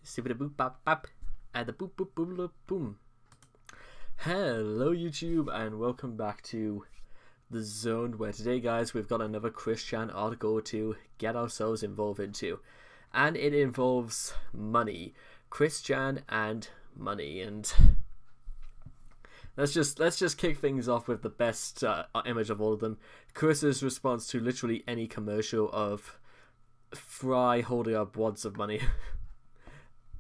Sibida boop bop bop. And the boop boop boop boop boom. Hello YouTube and welcome back to The Zone, where today guys we've got another Chris Chan article to get ourselves involved into. And it involves money. Chris Chan and money, and let's just kick things off with the best image of all of them. Chris's response to literally any commercial of Fry holding up wads of money.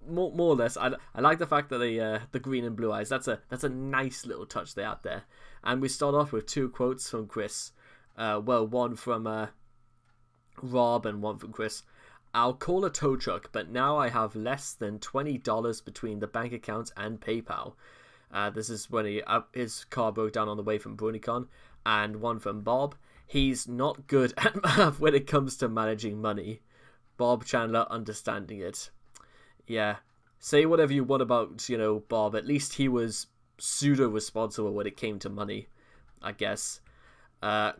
more or less. I like the fact that the green and blue eyes. That's a nice little touch they had there. And we start off with two quotes from Chris. Well, one from Rob and one from Chris. I'll call a tow truck, but now I have less than $20 between the bank accounts and PayPal. This is when his car broke down on the way from BronyCon. And one from Bob. He's not good at math when it comes to managing money. Bob Chandler understanding it. Yeah, say whatever you want about, Bob. At least he was pseudo-responsible when it came to money, I guess.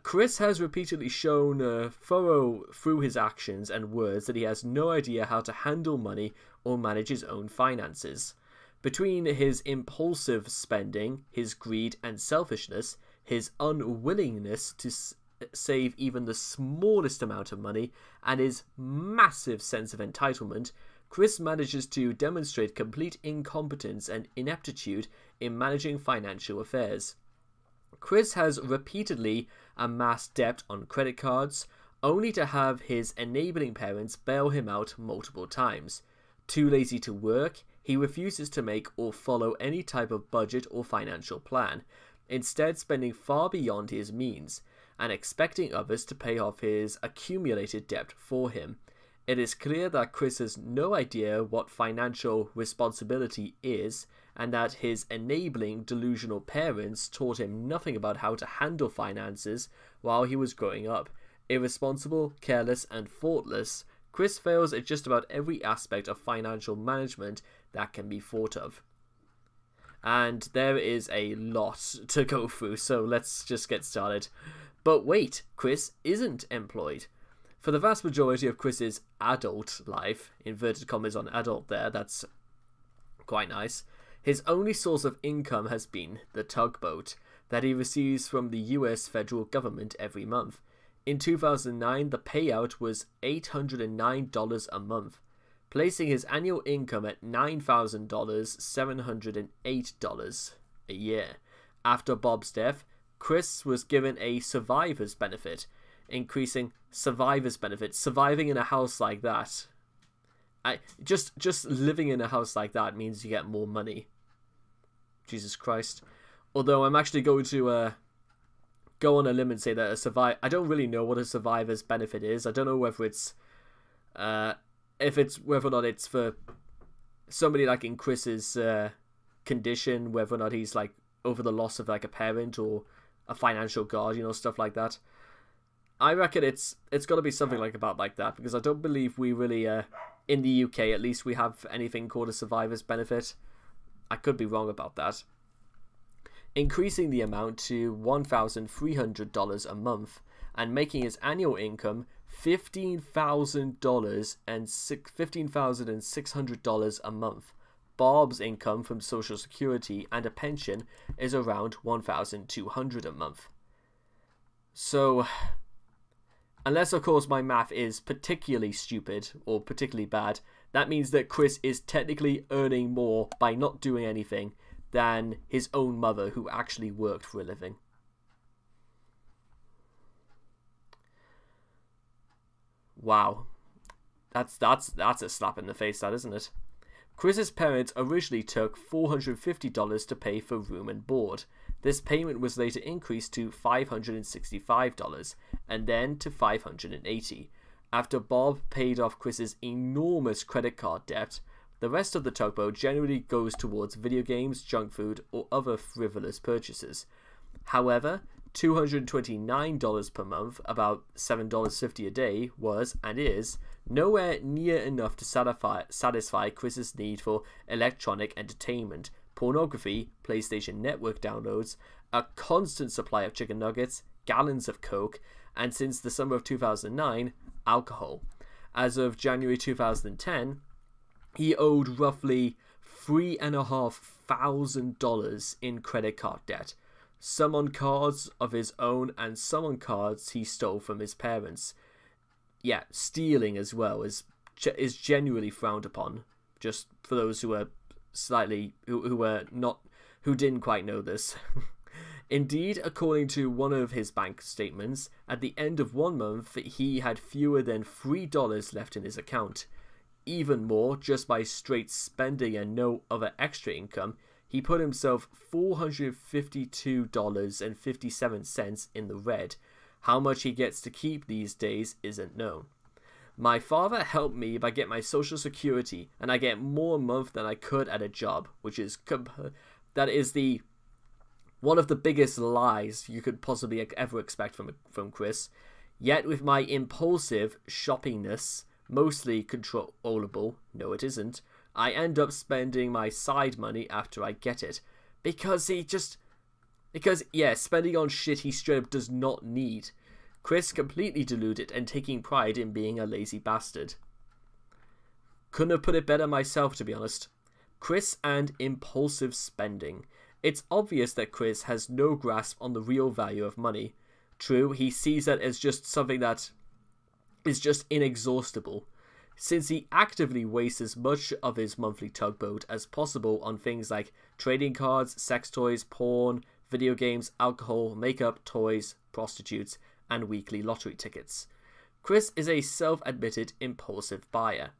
Chris has repeatedly shown through his actions and words that he has no idea how to handle money or manage his own finances. Between his impulsive spending, his greed and selfishness, his unwillingness to save even the smallest amount of money, and his massive sense of entitlement, Chris manages to demonstrate complete incompetence and ineptitude in managing financial affairs. Chris has repeatedly amassed debt on credit cards, only to have his enabling parents bail him out multiple times. Too lazy to work, he refuses to make or follow any type of budget or financial plan, instead spending far beyond his means, and expecting others to pay off his accumulated debt for him. It is clear that Chris has no idea what financial responsibility is, and that his enabling, delusional parents taught him nothing about how to handle finances while he was growing up. Irresponsible, careless, and thoughtless, Chris fails at just about every aspect of financial management that can be thought of. And there is a lot to go through, so let's just get started. But wait, Chris isn't employed. For the vast majority of Chris's adult life, inverted commas on adult there, that's quite nice, his only source of income has been the tugboat that he receives from the US federal government every month. In 2009, the payout was $809 a month, placing his annual income at $9,708 a year. After Bob's death, Chris was given a survivor's benefit, increasing survivor's benefit. Surviving in a house like that, just living in a house like that means you get more money. Jesus Christ. Although I'm actually going to go on a limb and say that I don't really know what a survivor's benefit is. I don't know whether it's whether or not it's for somebody like in Chris's condition, whether or not he's like over the loss of like a parent or a financial guardian or stuff like that. I reckon it's got to be something like that, because I don't believe we really in the UK at least we have anything called a survivor's benefit. I could be wrong about that. Increasing the amount to $1,300 a month and making his annual income $15,600 a month. Bob's income from Social Security and a pension is around $1,200 a month. So, unless of course my math is particularly stupid or particularly bad, that means that Chris is technically earning more by not doing anything than his own mother, who actually worked for a living. Wow. That's a slap in the face, that, isn't it? Chris's parents originally took $450 to pay for room and board. This payment was later increased to $565 and then to $580. After Bob paid off Chris's enormous credit card debt, the rest of the tugboat generally goes towards video games, junk food, or other frivolous purchases. However, $229 per month, about $7.50 a day, was and is nowhere near enough to satisfy Chris's need for electronic entertainment, pornography, PlayStation Network downloads, a constant supply of chicken nuggets, gallons of Coke, and since the summer of 2009, alcohol. As of January 2010, he owed roughly $3,500 in credit card debt, some on cards of his own and some on cards he stole from his parents. Yeah, stealing as well is generally frowned upon. Just for those who are who didn't quite know this. Indeed, according to one of his bank statements, at the end of 1 month he had fewer than $3 left in his account. Even more, just by straight spending and no other extra income, he put himself $452.57 in the red. How much he gets to keep these days isn't known. My father helped me by getting my social security, and I get more a month than I could at a job, which is that is one of the biggest lies you could possibly ever expect from Chris. Yet with my impulsive shoppingness mostly controllable, no it isn't, I end up spending my side money after I get it. Because spending on shit he straight up does not need. Chris completely deluded and taking pride in being a lazy bastard. Couldn't have put it better myself, to be honest. Chris and impulsive spending. It's obvious that Chris has no grasp on the real value of money. True, he sees it as just something that is just inexhaustible, since he actively wastes as much of his monthly tugboat as possible on things like trading cards, sex toys, porn, video games, alcohol, makeup, toys, prostitutes, and weekly lottery tickets. Chris is a self-admitted impulsive buyer.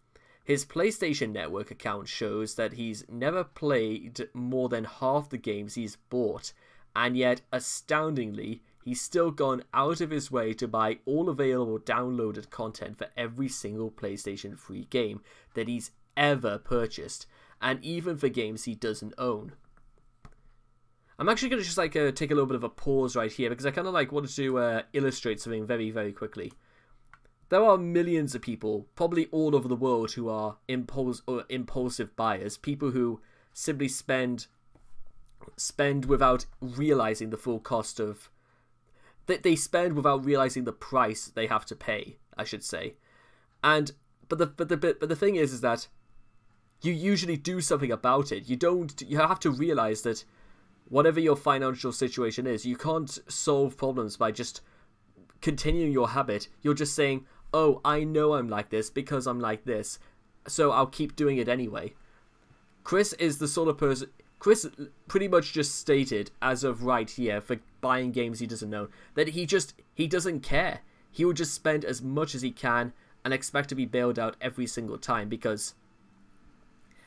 His PlayStation Network account shows that he's never played more than half the games he's bought, and yet, astoundingly, he's still gone out of his way to buy all available downloaded content for every single PlayStation 3 game that he's ever purchased, and even for games he doesn't own. I'm actually going to just take a little bit of a pause right here, because I kind of wanted to illustrate something very, very quickly. There are millions of people, probably all over the world, who are impulsive buyers, people who simply spend without realizing the full cost of... They spend without realizing the price they have to pay, I should say. But the thing is that you usually do something about it. You have to realize that whatever your financial situation is, you can't solve problems by just continuing your habit. You're just saying, oh, I know I'm like this because I'm like this, so I'll keep doing it anyway. Chris is the sort of person... Chris pretty much just stated, as of right here, for buying games he doesn't know, that he doesn't care. He will just spend as much as he can and expect to be bailed out every single time, because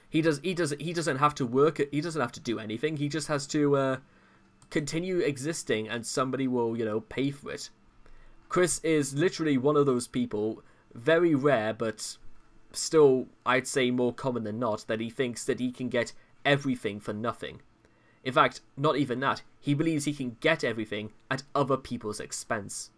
he doesn't have to work, he doesn't have to do anything. He just has to continue existing, and somebody will, pay for it. Chris is literally one of those people, very rare, but still, I'd say more common than not, that he thinks that he can get everything for nothing. In fact, not even that. He believes he can get everything at other people's expense.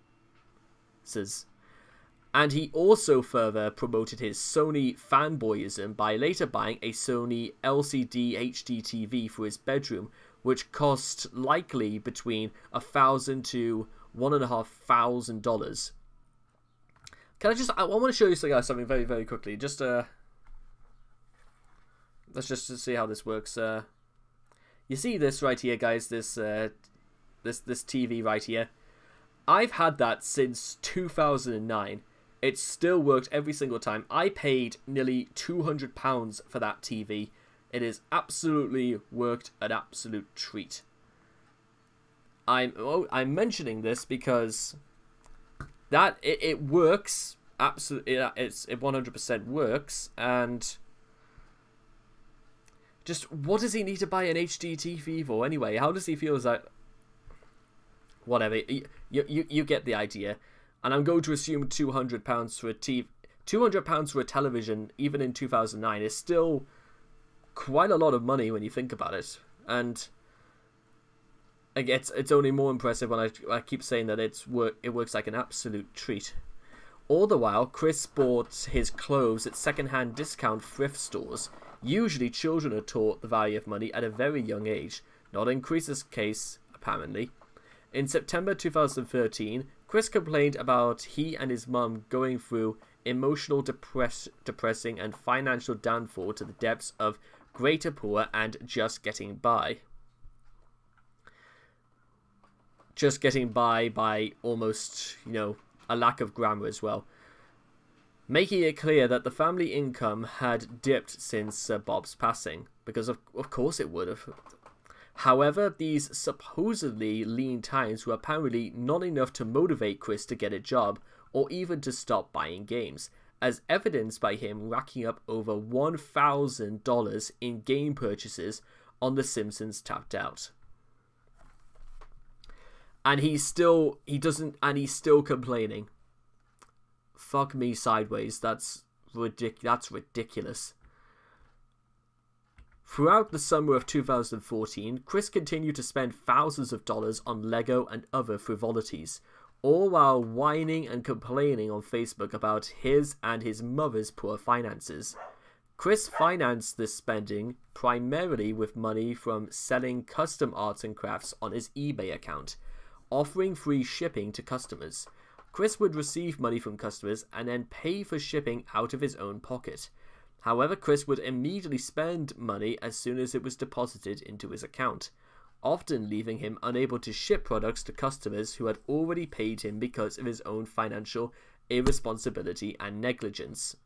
And he also further promoted his Sony fanboyism by later buying a Sony LCD HD TV for his bedroom, which cost likely between $1,000 to $1,500. I want to show you something very, very quickly. Let's just see how this works. You see this right here, guys, this TV right here. I've had that since 2009. It still worked every single time. I paid nearly £200 for that TV. It has absolutely worked an absolute treat. I'm mentioning this because that it works. Absolutely, it 100% works. And just, what does he need to buy an HD TV for anyway? How does he feel as that? Whatever, you get the idea. And I'm going to assume £200 for a TV. £200 for a television, even in 2009, is still quite a lot of money when you think about it. And it's only more impressive when I keep saying that it works like an absolute treat. All the while, Chris bought his clothes at second-hand discount thrift stores. Usually, children are taught the value of money at a very young age. Not in Chris's case, apparently. In September 2013, Chris complained about he and his mum going through emotional depressing and financial downfall to the depths of greater poor and just getting by. Just getting by almost, you know, a lack of grammar as well. Making it clear that the family income had dipped since Bob's passing, because of course it would have. However, these supposedly lean times were apparently not enough to motivate Chris to get a job or even to stop buying games, as evidenced by him racking up over $1,000 in game purchases on The Simpsons Tapped Out. And he's still complaining. Fuck me sideways. That's ridiculous. Throughout the summer of 2014, Chris continued to spend thousands of dollars on Lego and other frivolities, all while whining and complaining on Facebook about his and his mother's poor finances. Chris financed this spending primarily with money from selling custom arts and crafts on his eBay account, offering free shipping to customers. Chris would receive money from customers and then pay for shipping out of his own pocket. However, Chris would immediately spend money as soon as it was deposited into his account, often leaving him unable to ship products to customers who had already paid him because of his own financial irresponsibility and negligence.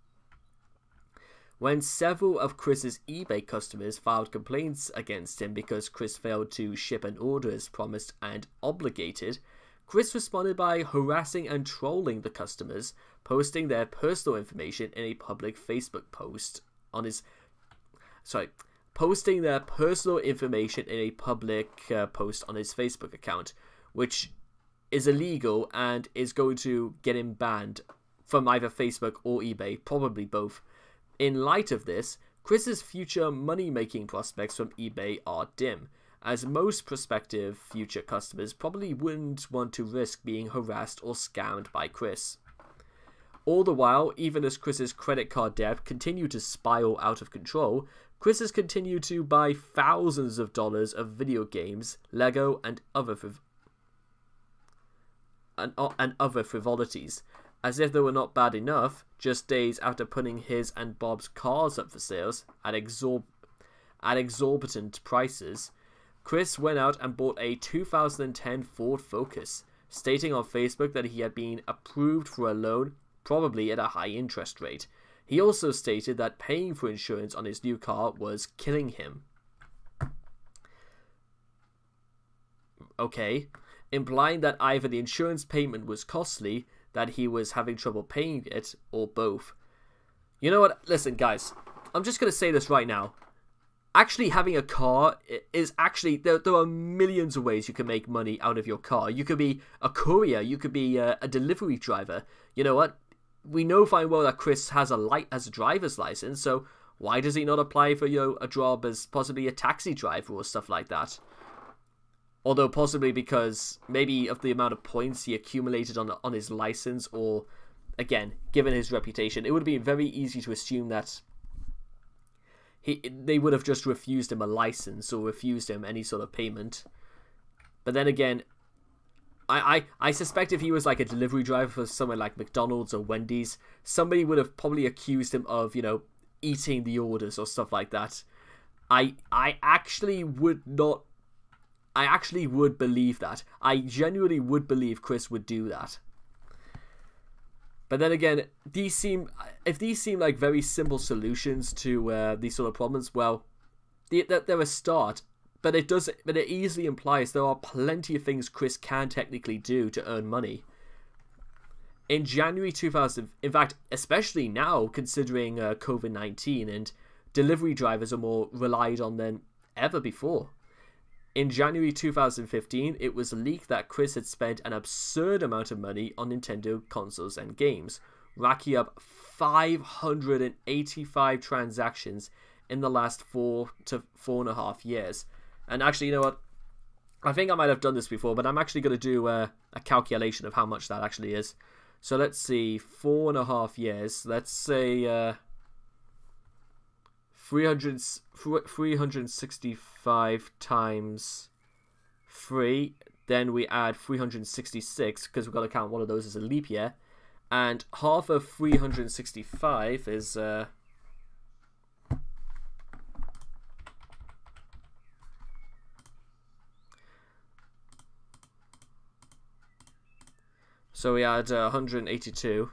When several of Chris's eBay customers filed complaints against him because Chris failed to ship an order as promised and obligated, Chris responded by harassing and trolling the customers, posting their personal information in a public Facebook post on his... posting their personal information in a public post on his Facebook account, which is illegal and is going to get him banned from either Facebook or eBay, probably both. In light of this, Chris's future money-making prospects from eBay are dim, as most prospective future customers probably wouldn't want to risk being harassed or scammed by Chris. All the while, even as Chris's credit card debt continued to spiral out of control, Chris has continued to buy thousands of dollars of video games, Lego, and other frivolities. As if they were not bad enough, just days after putting his and Bob's cars up for sales at exorbitant prices, Chris went out and bought a 2010 Ford Focus, stating on Facebook that he had been approved for a loan, probably at a high interest rate. He also stated that paying for insurance on his new car was killing him. Okay, implying that either the insurance payment was costly, that he was having trouble paying it, or both. You know what? Listen, guys, I'm just going to say this right now. Actually having a car is actually... There are millions of ways you can make money out of your car. You could be a courier. You could be a delivery driver. You know what? We know fine well that Chris has a driver's license, so why does he not apply for a job as possibly a taxi driver or stuff like that? Although possibly because maybe of the amount of points he accumulated on his license, or, again, given his reputation, it would be very easy to assume that they would have just refused him a license or refused him any sort of payment. But then again, I suspect if he was like a delivery driver for somewhere like McDonald's or Wendy's, somebody would have probably accused him of, eating the orders or stuff like that. I actually would believe that. I genuinely would believe Chris would do that. But then again, if these seem like very simple solutions to these sort of problems, well, they're a start. But it easily implies there are plenty of things Chris can technically do to earn money. In January 2000, in fact, especially now, considering COVID-19 and delivery drivers are more relied on than ever before. In January 2015, it was leaked that Chris had spent an absurd amount of money on Nintendo consoles and games, racking up 585 transactions in the last 4 to 4.5 years. And actually, you know what? I think I might have done this before, but I'm actually going to do a calculation of how much that actually is. So let's see, 4.5 years. Let's say 365 times 3. Then we add 366, because we've got to count one of those as a leap year. And half of 365 is... So we had 182.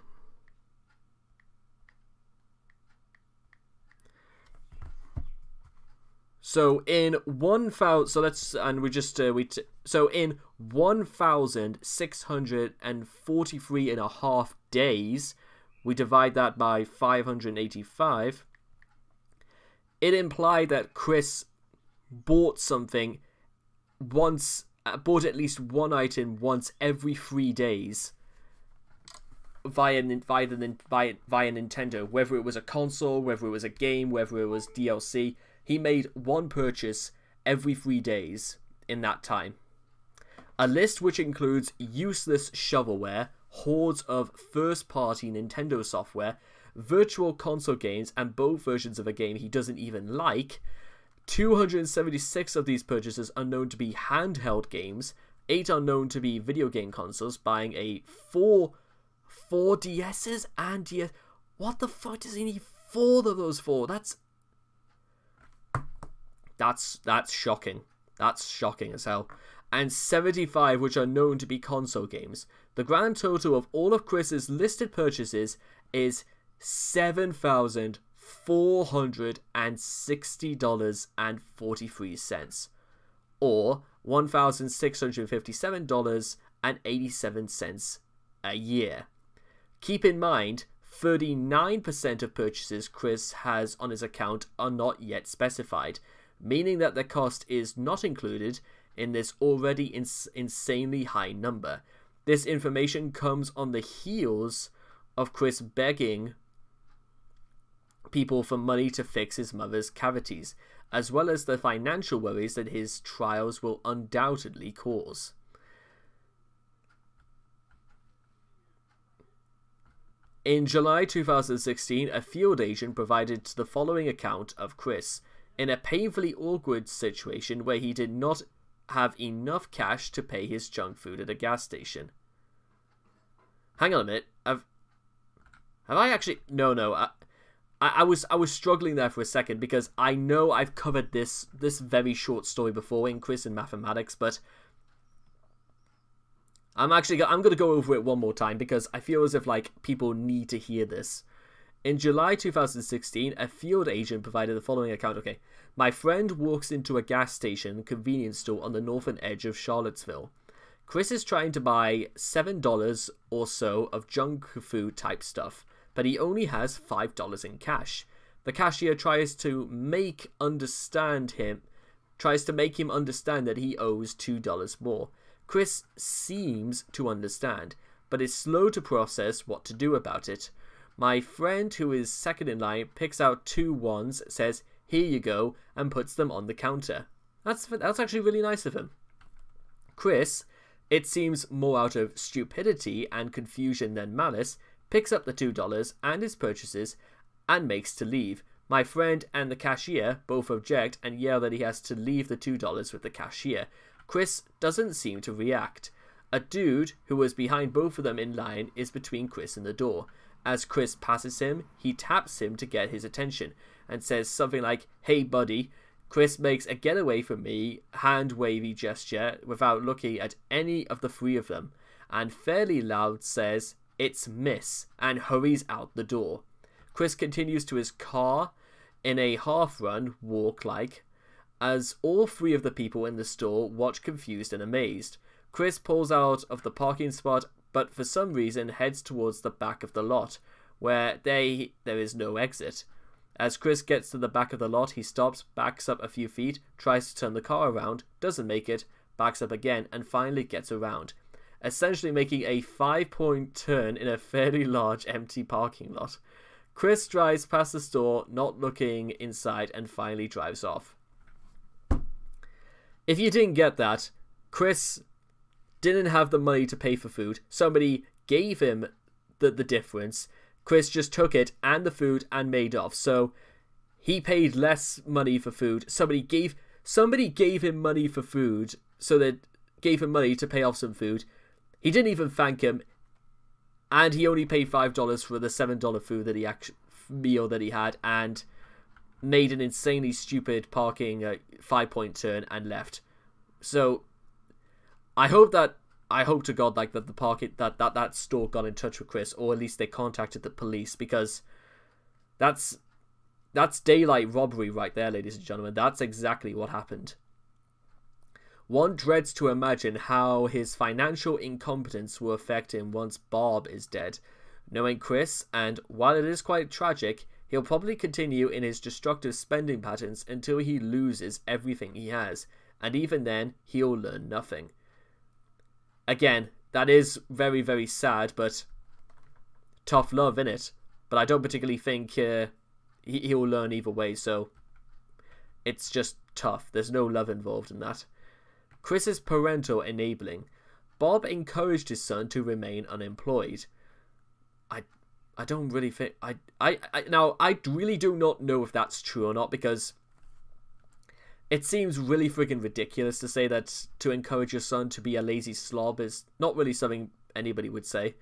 So in 1,000, so let's, and we just, so in 1,643 and a half days, we divide that by 585. It implied that Chris bought something once, bought at least one item once every 3 days via Nintendo, whether it was a console, whether it was a game, whether it was DLC. He made one purchase every 3 days in that time. A list which includes useless shovelware, hordes of first-party Nintendo software, virtual console games, and both versions of a game he doesn't even like. 276 of these purchases are known to be handheld games, 8 are known to be video game consoles, buying a 4 DSs and DS. What the fuck does he need 4 of those for? That's shocking. That's shocking as hell. And 75 which are known to be console games. The grand total of all of Chris's listed purchases is $7,460.43, or $1,657.87 a year. Keep in mind, 39% of purchases Chris has on his account are not yet specified, meaning that the cost is not included in this already insanely high number. This information comes on the heels of Chris begging people for money to fix his mother's cavities, as well as the financial worries that his trials will undoubtedly cause. In July 2016, a field agent provided the following account of Chris in a painfully awkward situation where he did not have enough cash to pay his junk food at a gas station. Hang on a minute. Have I actually... No. I was struggling there for a second because I know I've covered this very short story before in Chris and Mathematics, but I'm going to go over it one more time because I feel as if like people need to hear this. In July 2016, a field agent provided the following account. Okay, my friend walks into a gas station convenience store on the northern edge of Charlottesville. Chris is trying to buy $7 or so of junk food type stuff, but he only has $5 in cash. The cashier tries to make him understand that he owes $2 more. Chris seems to understand, but is slow to process what to do about it. My friend, who is second in line, picks out 2 ones, says, "Here you go," and puts them on the counter. That's actually really nice of him. Chris, it seems more out of stupidity and confusion than malice, picks up the $2 and his purchases and makes to leave. My friend and the cashier both object and yell that he has to leave the $2 with the cashier. Chris doesn't seem to react. A dude who was behind both of them in line is between Chris and the door. As Chris passes him, he taps him to get his attention and says something like, "Hey buddy." Chris makes a "get away from me" hand wavy gesture without looking at any of the 3 of them, and fairly loud says, "It's miss," and hurries out the door. Chris continues to his car in a half-run walk as all 3 of the people in the store watch confused and amazed. Chris pulls out of the parking spot, but for some reason heads towards the back of the lot, where there is no exit. As Chris gets to the back of the lot, he stops, backs up a few feet, tries to turn the car around, doesn't make it, backs up again, and finally gets around, essentially making a 5-point turn in a fairly large empty parking lot. Chris drives past the store, not looking inside, and finally drives off. If you didn't get that, Chris didn't have the money to pay for food. Somebody gave him the difference. Chris just took it and the food and made off. So he paid less money for food. Somebody gave him money for food, so that gave him money to pay off some food. He didn't even thank him. and he only paid $5 for the $7 food that meal that he had, and made an insanely stupid parking 5-point turn and left. So I hope to God like that the parking that store got in touch with Chris, or at least they contacted the police, because that's daylight robbery right there, ladies and gentlemen. That's exactly what happened. One dreads to imagine how his financial incompetence will affect him once Bob is dead. Knowing Chris, and while it is quite tragic, he'll probably continue in his destructive spending patterns until he loses everything he has, and even then, he'll learn nothing. Again, that is very, very sad, but tough love, innit? But I don't particularly think he'll learn either way, so it's just tough. There's no love involved in that. Chris's parental enabling. Bob encouraged his son to remain unemployed. I don't really think... Now, I really do not know if that's true or not, because it seems really freaking ridiculous to say that to encourage your son to be a lazy slob is not really something anybody would say,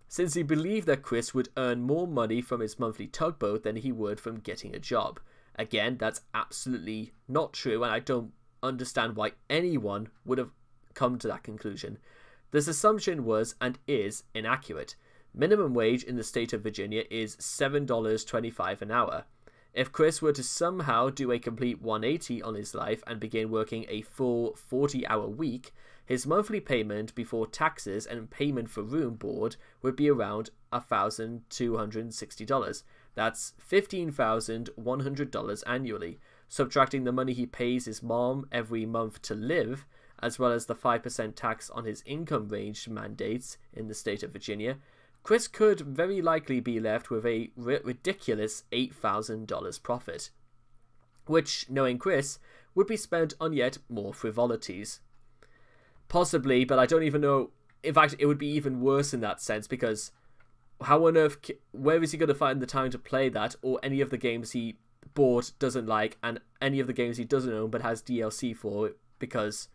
since he believed that Chris would earn more money from his monthly tugboat than he would from getting a job. Again, that's absolutely not true, and I don't understand why anyone would have come to that conclusion. This assumption was and is inaccurate. Minimum wage in the state of Virginia is $7.25 an hour. If Chris were to somehow do a complete 180 on his life and begin working a full 40-hour week, his monthly payment before taxes and payment for room board would be around $1,260. That's $15,100 annually. Subtracting the money he pays his mom every month to live, as well as the 5% tax on his income range mandates in the state of Virginia, Chris could very likely be left with a ridiculous $8,000 profit, which, knowing Chris, would be spent on yet more frivolities. Possibly, but I don't even know. In fact, it would be even worse in that sense, because how on earth, where is he going to find the time to play that, or any of the games he bought, doesn't like, and any of the games he doesn't own but has DLC for, because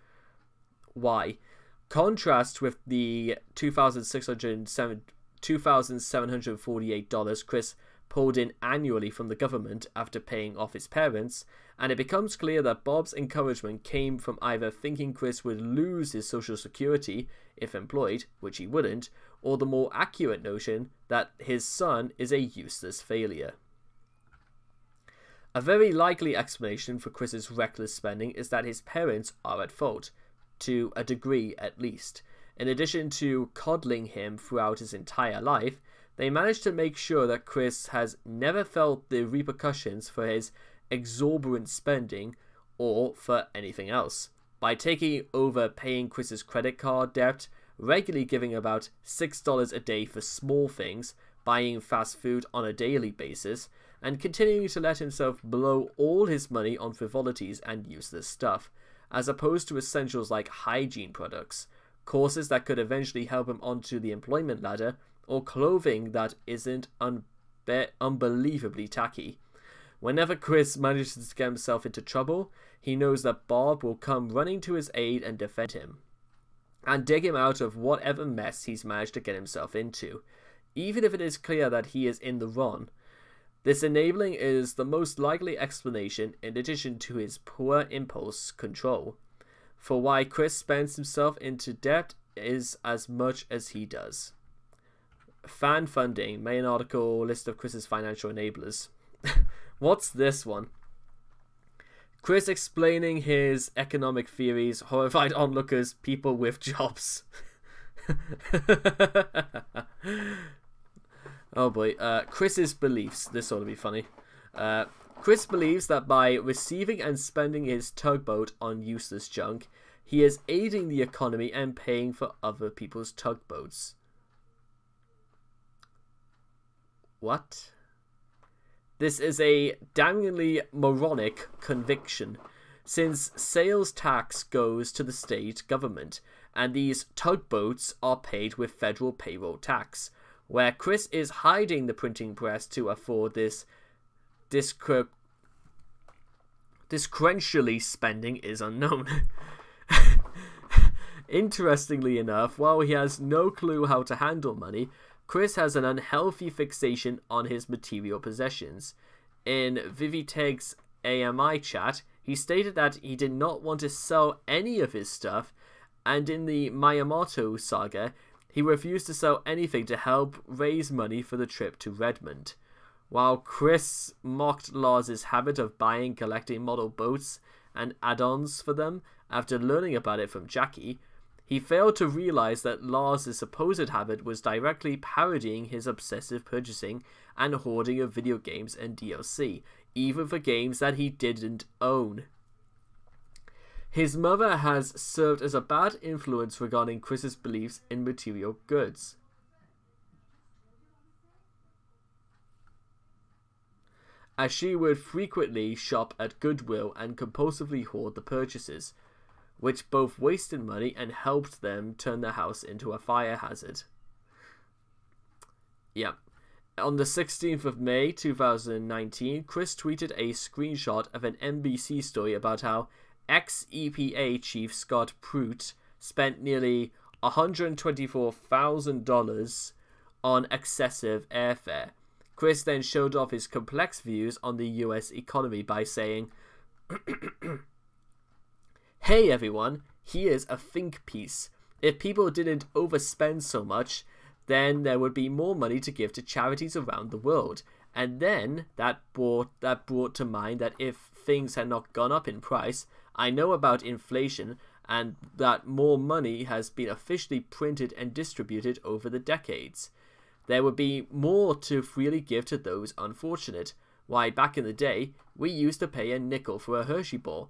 why? Contrast with the $2,748 Chris pulled in annually from the government after paying off his parents, and it becomes clear that Bob's encouragement came from either thinking Chris would lose his social security if employed, which he wouldn't, or the more accurate notion that his son is a useless failure. A very likely explanation for Chris's reckless spending is that his parents are at fault, to a degree at least. In addition to coddling him throughout his entire life, they managed to make sure that Chris has never felt the repercussions for his exorbitant spending or for anything else. By taking over paying Chris's credit card debt, regularly giving about $6 a day for small things, buying fast food on a daily basis, and continuing to let himself blow all his money on frivolities and useless stuff, as opposed to essentials like hygiene products, courses that could eventually help him onto the employment ladder, or clothing that isn't unbelievably tacky. Whenever Chris manages to get himself into trouble, he knows that Bob will come running to his aid and defend him, and dig him out of whatever mess he's managed to get himself into, even if it is clear that he is in the wrong. This enabling is the most likely explanation, in addition to his poor impulse control, for why Chris spends himself into debt is as much as he does. Fan funding, main article, list of Chris's financial enablers. What's this one? Chris explaining his economic theories, horrified onlookers, people with jobs. Oh boy, Chris's beliefs. This ought to be funny. Chris believes that by receiving and spending his tugboat on useless junk, he is aiding the economy and paying for other people's tugboats. What? This is a damningly moronic conviction, since sales tax goes to the state government, and these tugboats are paid with federal payroll tax, where Chris is hiding the printing press to afford this discretionally spending is unknown. Interestingly enough, while he has no clue how to handle money, Chris has an unhealthy fixation on his material possessions. In Viviteg's AMI chat, he stated that he did not want to sell any of his stuff, and in the Miyamoto saga, he refused to sell anything to help raise money for the trip to Redmond. While Chris mocked Lars's habit of buying and collecting model boats and add-ons for them after learning about it from Jackie, he failed to realize that Lars's supposed habit was directly parodying his obsessive purchasing and hoarding of video games and DLC, even for games that he didn't own. His mother has served as a bad influence regarding Chris's beliefs in material goods. As she would frequently shop at Goodwill and compulsively hoard the purchases, which both wasted money and helped them turn their house into a fire hazard. Yep. On the 16th of May 2019, Chris tweeted a screenshot of an NBC story about how ex-EPA Chief Scott Pruitt spent nearly $124,000 on excessive airfare. Chris then showed off his complex views on the US economy by saying, "Hey everyone, here's a think piece. If people didn't overspend so much, then there would be more money to give to charities around the world. And then that brought to mind that if things had not gone up in price, I know about inflation and that more money has been officially printed and distributed over the decades. There would be more to freely give to those unfortunate. Why, back in the day, we used to pay a nickel for a Hershey bar.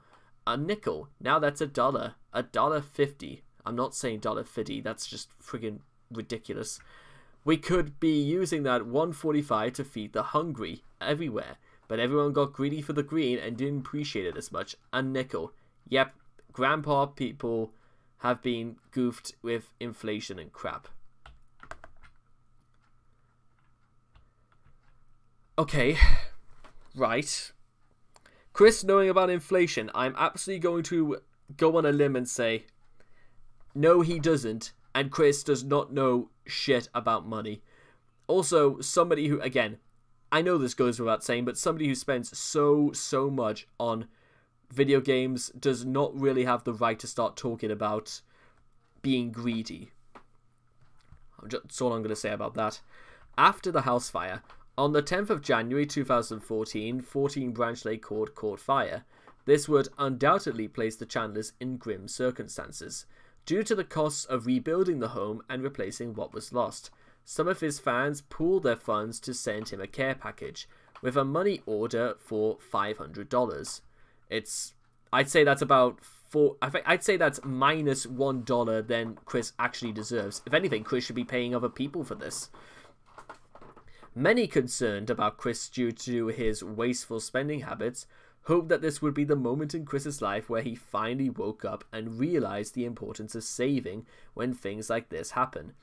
A nickel, now that's $1, $1.50. I'm not saying $1.50, that's just friggin' ridiculous. We could be using that $1.45 to feed the hungry everywhere, but everyone got greedy for the green and didn't appreciate it as much. A nickel. Yep, grandpa people have been goofed with inflation and crap." Okay, right. Chris knowing about inflation, I'm absolutely going to go on a limb and say, no, he doesn't, and Chris does not know shit about money. Also, somebody who, again, I know this goes without saying, but somebody who spends so much on video games does not really have the right to start talking about being greedy. That's all I'm going to say about that. After the house fire, on the 10th of January 2014, 14 Branch Lake Court caught fire. This would undoubtedly place the Chandlers in grim circumstances, due to the costs of rebuilding the home and replacing what was lost. Some of his fans pooled their funds to send him a care package, with a money order for $500. I'd say that's about I'd say that's minus $1 than Chris actually deserves. If anything, Chris should be paying other people for this. Many concerned about Chris due to his wasteful spending habits hoped that this would be the moment in Chris's life where he finally woke up and realized the importance of saving when things like this happen.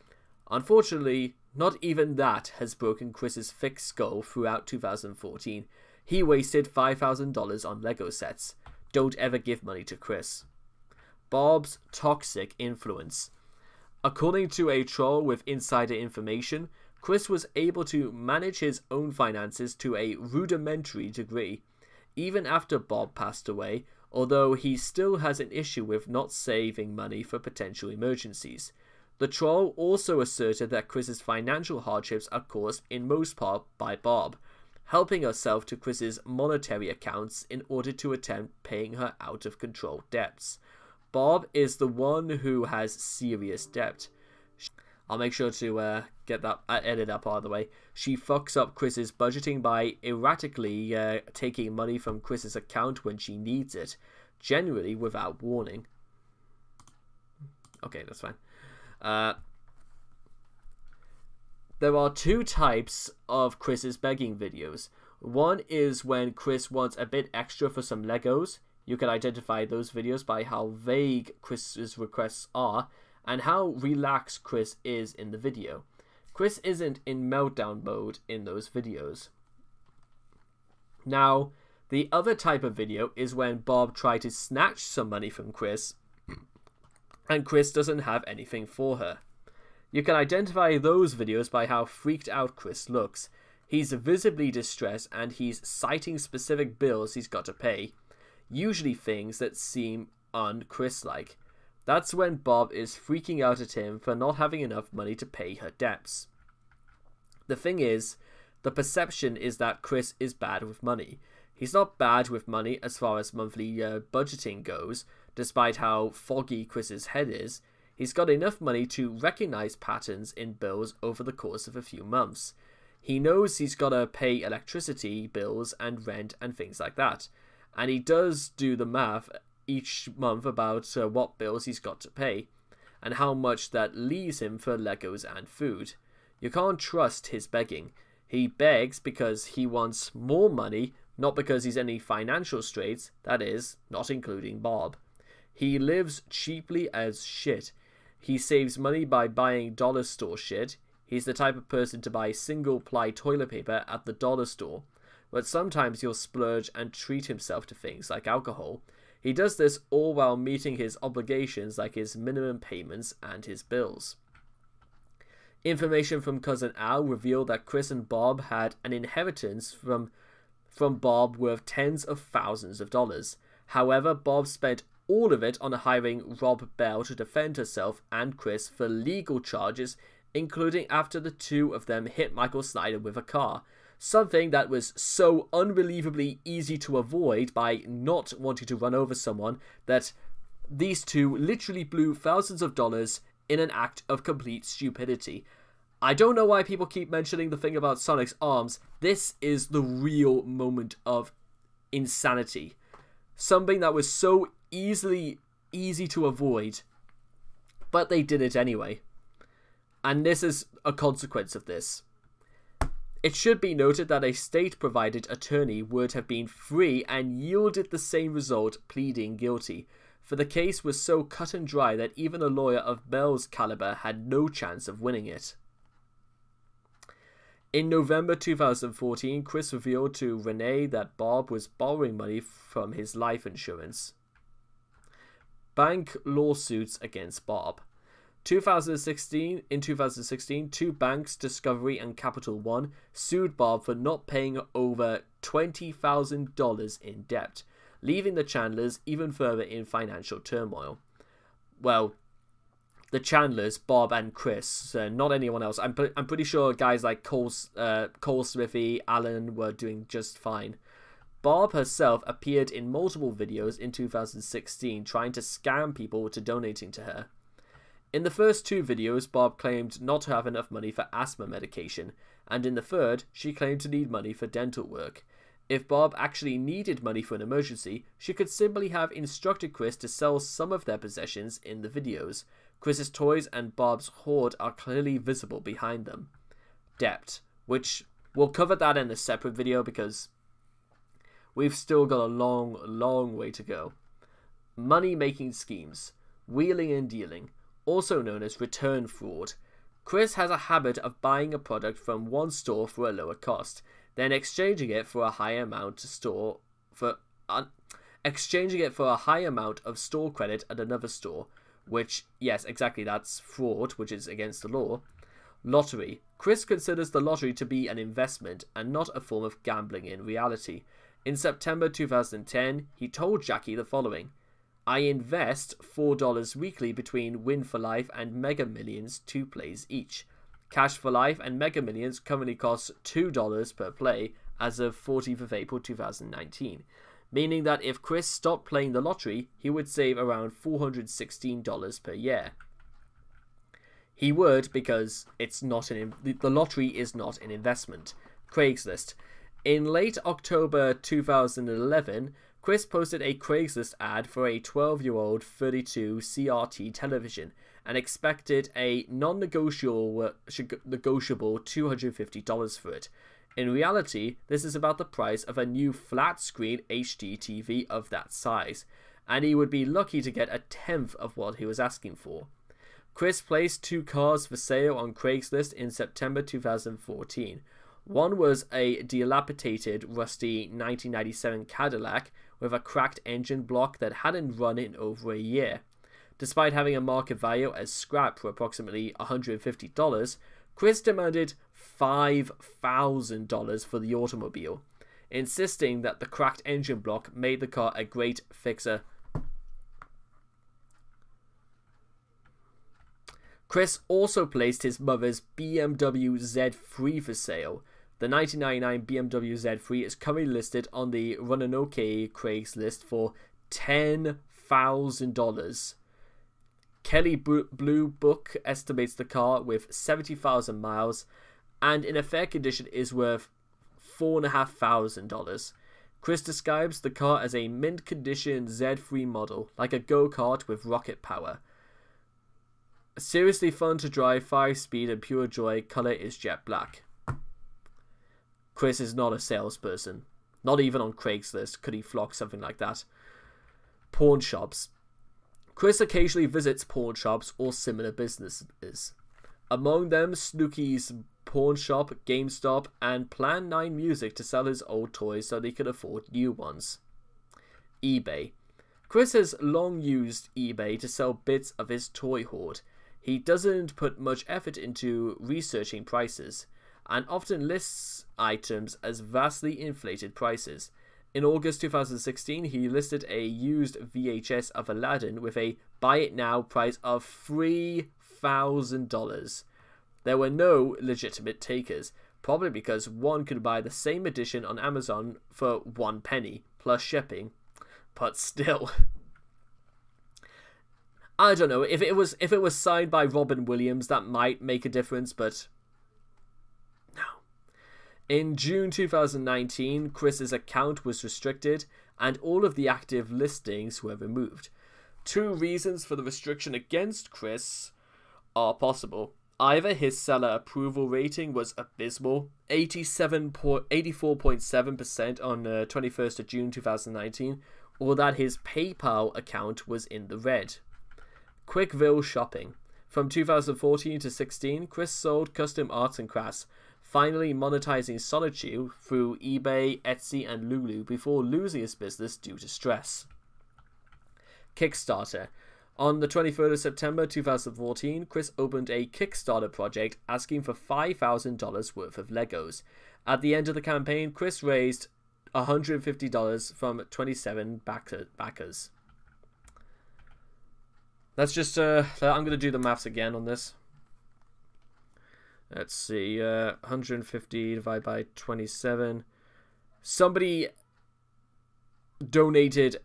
Unfortunately, not even that has broken Chris's thick skull throughout 2014. He wasted $5,000 on Lego sets. Don't ever give money to Chris. Bob's toxic influence. According to a troll with insider information, Chris was able to manage his own finances to a rudimentary degree, even after Bob passed away, although he still has an issue with not saving money for potential emergencies. The troll also asserted that Chris's financial hardships are caused in most part by Bob, helping herself to Chris's monetary accounts in order to attempt paying her out of control debts. Bob is the one who has serious debt. I'll make sure to get that edit up out of the way. She fucks up Chris's budgeting by erratically taking money from Chris's account when she needs it, generally without warning. Okay, that's fine. There are two types of Chris's begging videos. One is when Chris wants a bit extra for some Legos. You can identify those videos by how vague Chris's requests are, and how relaxed Chris is in the video. Chris isn't in meltdown mode in those videos. Now, the other type of video is when Bob tried to snatch some money from Chris, and Chris doesn't have anything for her. You can identify those videos by how freaked out Chris looks. He's visibly distressed and he's citing specific bills he's got to pay, usually things that seem un-Chris-like. That's when Bob is freaking out at him for not having enough money to pay her debts. The thing is, the perception is that Chris is bad with money. He's not bad with money as far as monthly budgeting goes, despite how foggy Chris's head is. He's got enough money to recognize patterns in bills over the course of a few months. He knows he's got to pay electricity bills and rent and things like that. And he does do the math each month about what bills he's got to pay, and how much that leaves him for Legos and food. You can't trust his begging. He begs because he wants more money, not because he's in any financial straits, that is, not including Bob. He lives cheaply as shit. He saves money by buying dollar store shit. He's the type of person to buy single-ply toilet paper at the dollar store. But sometimes he'll splurge and treat himself to things like alcohol. He does this all while meeting his obligations like his minimum payments and his bills. Information from Cousin Al revealed that Chris and Bob had an inheritance from Bob worth tens of thousands of dollars. However, Bob spent all of it on hiring Rob Bell to defend herself and Chris for legal charges, including after the two of them hit Michael Snyder with a car. Something that was so unbelievably easy to avoid by not wanting to run over someone that these two literally blew thousands of dollars in an act of complete stupidity. I don't know why people keep mentioning the thing about Sonic's arms. This is the real moment of insanity. Something that was so easy to avoid, but they did it anyway. And this is a consequence of this. It should be noted that a state-provided attorney would have been free and yielded the same result, pleading guilty, for the case was so cut and dry that even a lawyer of Bell's caliber had no chance of winning it. In November 2014, Chris revealed to Renee that Bob was borrowing money from his life insurance. Bank lawsuits against Bob. In 2016, two banks, Discovery and Capital One, sued Bob for not paying over $20,000 in debt, leaving the Chandlers even further in financial turmoil. Well, the Chandlers, Bob and Chris, not anyone else. I'm pretty sure guys like Cole Smithy, Alan were doing just fine. Bob herself appeared in multiple videos in 2016 trying to scam people to donating to her. In the first two videos, Bob claimed not to have enough money for asthma medication, and in the third, she claimed to need money for dental work. If Bob actually needed money for an emergency, she could simply have instructed Chris to sell some of their possessions in the videos. Chris's toys and Bob's hoard are clearly visible behind them. Debt, which we'll cover that in a separate video because we've still got a long way to go. Money-making schemes, wheeling and dealing, also known as return fraud. Chris has a habit of buying a product from one store for a lower cost, then exchanging it for a high amount of store credit at another store, which, yes, exactly, that's fraud, which is against the law. Lottery. Chris considers the lottery to be an investment and not a form of gambling in reality. In September 2010, he told Jackie the following: I invest $4 weekly between Win for Life and Mega Millions 2 plays each. Cash for Life and Mega Millions currently cost $2 per play as of 14th of April 2019, meaning that if Chris stopped playing the lottery, he would save around $416 per year. He would, because the lottery is not an investment. Craigslist. In late October 2011, Chris posted a Craigslist ad for a 12-year-old 32 CRT television and expected a non-negotiable $250 for it. In reality, this is about the price of a new flat-screen HD TV of that size, and he would be lucky to get a tenth of what he was asking for. Chris placed 2 cars for sale on Craigslist in September 2014. One was a dilapidated, rusty 1997 Cadillac with a cracked engine block that hadn't run in over a year. Despite having a market value as scrap for approximately $150, Chris demanded $5,000 for the automobile, insisting that the cracked engine block made the car a great fixer. Chris also placed his mother's BMW Z3 for sale. The 1999 BMW Z3 is currently listed on the Roanoke Craigslist for $10,000. Kelly Blue Book estimates the car with 70,000 miles and in a fair condition is worth $4,500. Chris describes the car as a mint condition Z3 model, like a go-kart with rocket power. Seriously fun to drive, 5-speed and pure joy, color is jet black. Chris is not a salesperson. Not even on Craigslist could he flock something like that. Pawn shops. Chris occasionally visits pawn shops or similar businesses. Among them, Snooki's Pawn Shop, GameStop, and Plan 9 Music to sell his old toys so they could afford new ones. eBay. Chris has long used eBay to sell bits of his toy hoard. He doesn't put much effort into researching prices, and often lists items as vastly inflated prices. In August 2016, he listed a used VHS of Aladdin with a buy it now price of $3,000. There were no legitimate takers, probably because one could buy the same edition on Amazon for 1 penny plus shipping. But still, I don't know, if it was signed by Robin Williams, that might make a difference, but no. In June 2019, Chris's account was restricted and all of the active listings were removed. 2 reasons for the restriction against Chris are possible. Either his seller approval rating was abysmal, 84.7% on 21st of June 2019, or that his PayPal account was in the red. Quickville shopping. From 2014 to 16, Chris sold custom arts and crafts, finally monetizing Solitude through eBay, Etsy, and Lulu before losing his business due to stress. Kickstarter. On the 23rd of September 2014, Chris opened a Kickstarter project asking for $5,000 worth of Legos. At the end of the campaign, Chris raised $150 from 27 backers. Let's just, I'm going to do the maths again on this. Let's see, 150 divided by 27. Somebody donated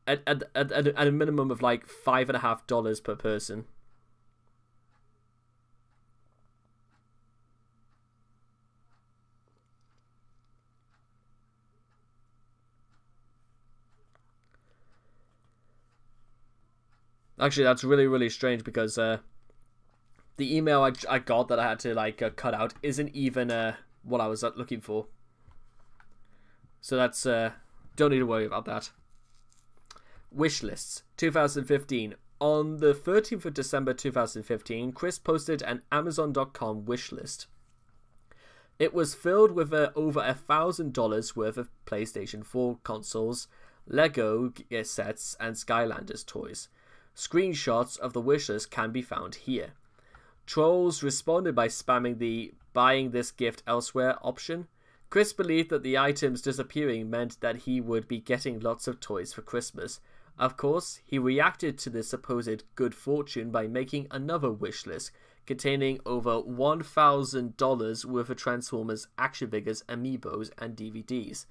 at a minimum of like $5.50 per person. Actually, that's really, really strange because the email I got that I had to like cut out isn't even what I was looking for. So that's don't need to worry about that. Wish lists 2015. On the 13th of December 2015, Chris posted an Amazon.com wish list. It was filled with over $1,000 worth of PlayStation 4 consoles, Lego sets, and Skylanders toys. Screenshots of the wish list can be found here. Trolls responded by spamming the buying this gift elsewhere option. Chris believed that the items disappearing meant that he would be getting lots of toys for Christmas. Of course, he reacted to this supposed good fortune by making another wish list containing over $1,000 worth of Transformers action figures, amiibos, and DVDs.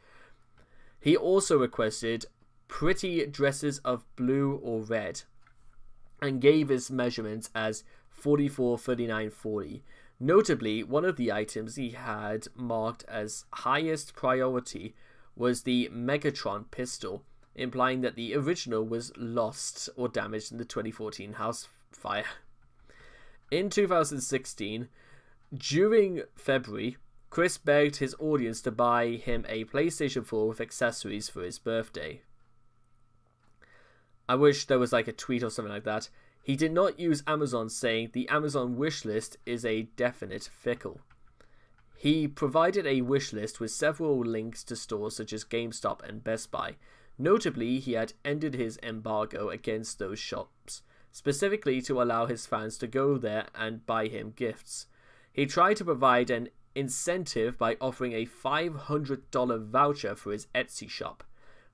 He also requested pretty dresses of blue or red and gave his measurements as 44, 39, 40. Notably, one of the items he had marked as highest priority was the Megatron pistol, implying that the original was lost or damaged in the 2014 house fire. In 2016, during February, Chris begged his audience to buy him a PlayStation 4 with accessories for his birthday. I wish there was like a tweet or something like that. He did not use Amazon, saying the Amazon wish list is a definite fickle. He provided a wish list with several links to stores such as GameStop and Best Buy. Notably, he had ended his embargo against those shops, specifically to allow his fans to go there and buy him gifts. He tried to provide an incentive by offering a $500 voucher for his Etsy shop.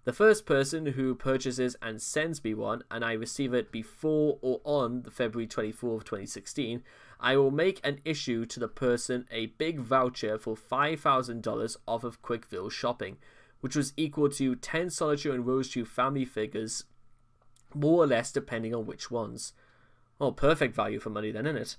The first person who purchases and sends me one, and I receive it before or on February 24th, 2016, I will make an issue to the person a big voucher for $5,000 off of Quickville shopping, which was equal to 10 Solitaire and Rosechew family figures, more or less depending on which ones. Oh, perfect value for money then, isn't it?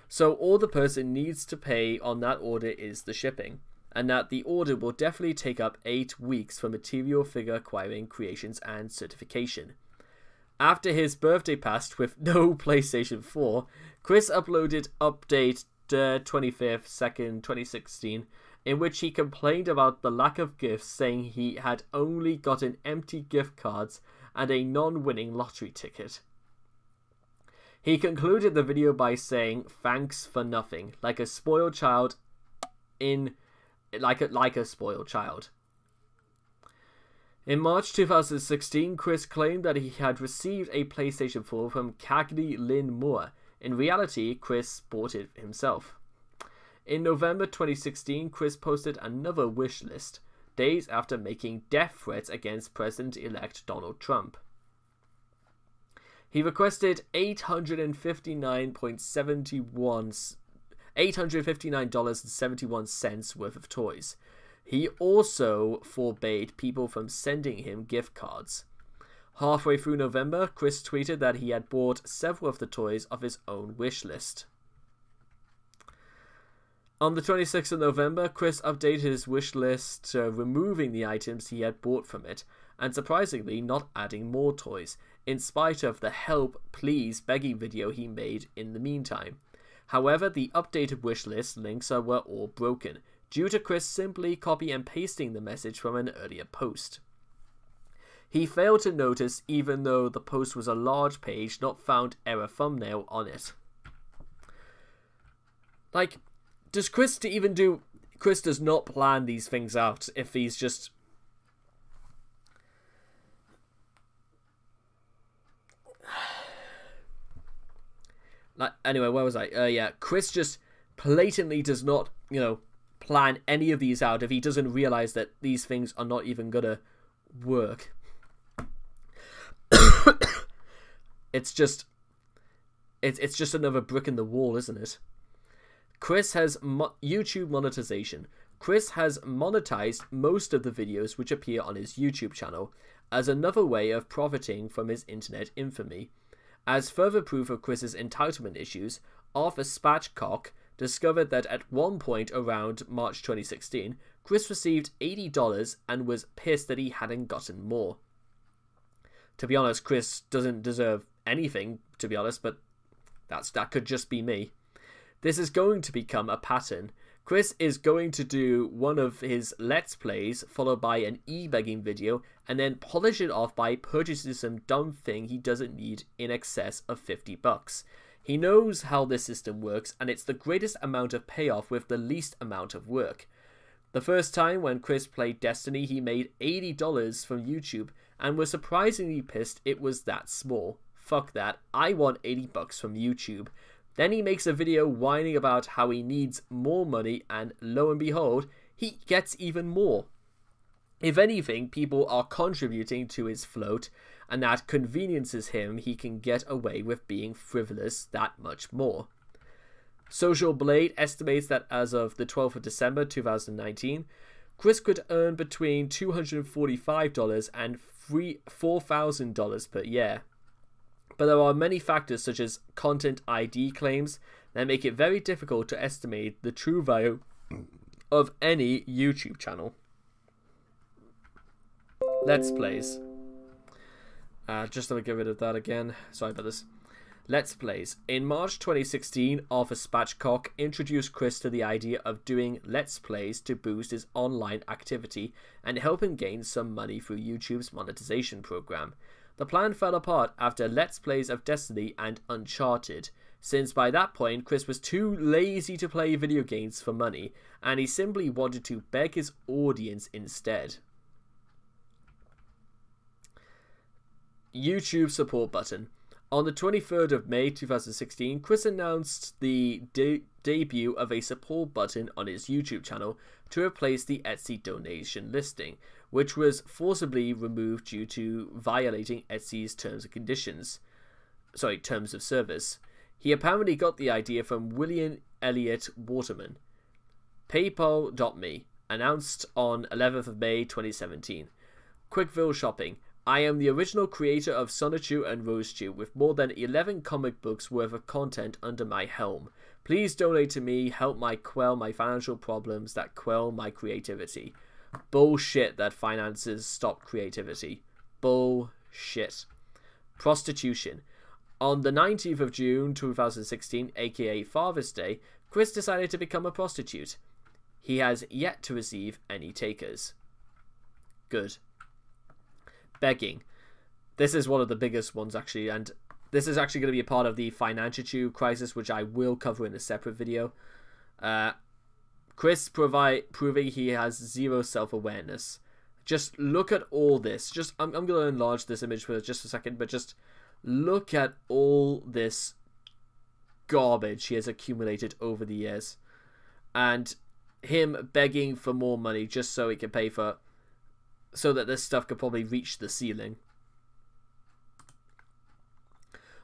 So all the person needs to pay on that order is the shipping, and that the order will definitely take up 8 weeks for material figure acquiring, creations, and certification. After his birthday passed with no PlayStation 4, Chris uploaded update 25th 2nd 2016, in which he complained about the lack of gifts, saying he had only gotten empty gift cards and a non-winning lottery ticket. He concluded the video by saying, "Thanks for nothing," like a spoiled child like a spoiled child. In March 2016, Chris claimed that he had received a PlayStation 4 from Cagney Lynn Moore. In reality, Chris bought it himself. In November 2016, Chris posted another wish list, days after making death threats against President-elect Donald Trump. He requested $859.71 worth of toys. He also forbade people from sending him gift cards. Halfway through November, Chris tweeted that he had bought several of the toys off his own wish list. On the 26th of November, Chris updated his wish list, removing the items he had bought from it, and surprisingly not adding more toys, in spite of the help please begging video he made in the meantime. However, the updated wishlist links were all broken, due to Chris simply copy and pasting the message from an earlier post. He failed to notice, even though the post was a large page, not found error thumbnail on it. Like, does Chris even do... Chris does not plan these things out if he's just... Like, anyway, where was I? Yeah, Chris just blatantly does not, plan any of these out if he doesn't realize that these things are not even gonna work. It's just another brick in the wall, isn't it? Chris has YouTube monetization. Chris has monetized most of the videos which appear on his YouTube channel as another way of profiting from his internet infamy. As further proof of Chris's entitlement issues, Arthur Spatchcock discovered that at one point around March 2016, Chris received $80 and was pissed that he hadn't gotten more. To be honest, Chris doesn't deserve anything, to be honest, but that could just be me. This is going to become a pattern. Chris is going to do one of his Let's Plays, followed by an e-begging video, and then polish it off by purchasing some dumb thing he doesn't need in excess of $50. He knows how this system works, and it's the greatest amount of payoff with the least amount of work. The first time when Chris played Destiny, he made $80 from YouTube, and was surprisingly pissed it was that small. Fuck that, I want $80 from YouTube. Then he makes a video whining about how he needs more money, and lo and behold, he gets even more. If anything, people are contributing to his float, and that conveniences him he can get away with being frivolous that much more. Social Blade estimates that as of the 12th of December 2019, Chris could earn between $245 and $4,000 per year. But there are many factors such as content ID claims that make it very difficult to estimate the true value of any YouTube channel. Let's Plays. Just let me get rid of that again. Sorry about this. Let's Plays. In March 2016, Arthur Spatchcock introduced Chris to the idea of doing Let's Plays to boost his online activity and help him gain some money through YouTube's monetization program. The plan fell apart after Let's Plays of Destiny and Uncharted, since by that point Chris was too lazy to play video games for money, and he simply wanted to beg his audience instead. YouTube support button. On the 23rd of May 2016, Chris announced the debut of a support button on his YouTube channel to replace the Etsy donation listing, which was forcibly removed due to violating Etsy's terms of service. He apparently got the idea from William Elliott Waterman. PayPal.me announced on 11th of May 2017. Quickville Shopping. I am the original creator of Sonichu and Rosechu with more than 11 comic books worth of content under my helm. Please donate to me, help my quell my financial problems that quell my creativity. Bullshit that finances stop creativity. Bullshit. Prostitution. On the 19th of June 2016, aka Father's Day, Chris decided to become a prostitute. He has yet to receive any takers. Good. Begging. This is one of the biggest ones actually, and this is actually going to be a part of the financial crisis, which I will cover in a separate video. Chris proving he has zero self-awareness. Just look at all this. I'm going to enlarge this image for just a second, but just look at all this garbage he has accumulated over the years. And him begging for more money just so he can pay for, so that this stuff could probably reach the ceiling.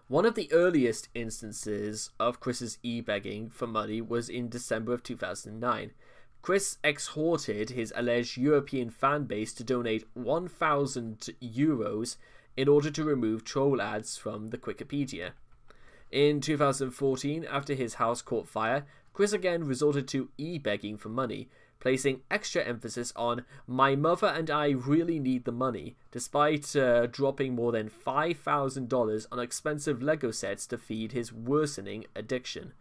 One of the earliest instances of Chris's e-begging for money was in December of 2009. Chris exhorted his alleged European fan base to donate 1,000 euros in order to remove troll ads from the Wikipedia. In 2014, after his house caught fire, Chris again resorted to e-begging for money, placing extra emphasis on "my mother and I really need the money," despite dropping more than $5,000 on expensive Lego sets to feed his worsening addiction.